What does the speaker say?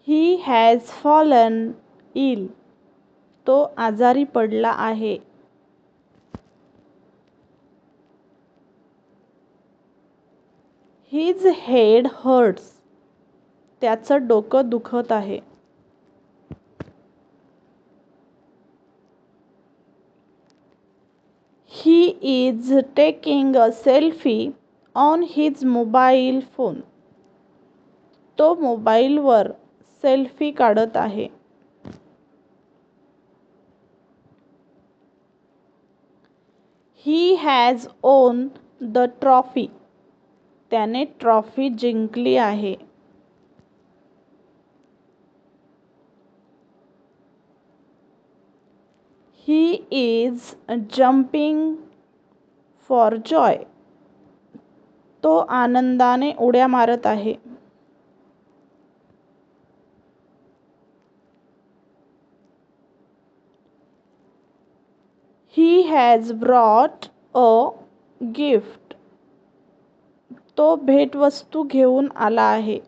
He has fallen इल. तो आजारी पडला आहे. His head hurts. त्याचं डोकं दुखत आहे. He is taking a selfie on his mobile phone. तो मोबाईलवर सेल्फी काढत आहे. He has won the trophy. त्याने ट्रॉफी जिंकली आहे. He is jumping for joy. तो आनंदाने उड्या मारत आहे. He has brought a gift. तो भेटवस्तू घेऊन आला आहे.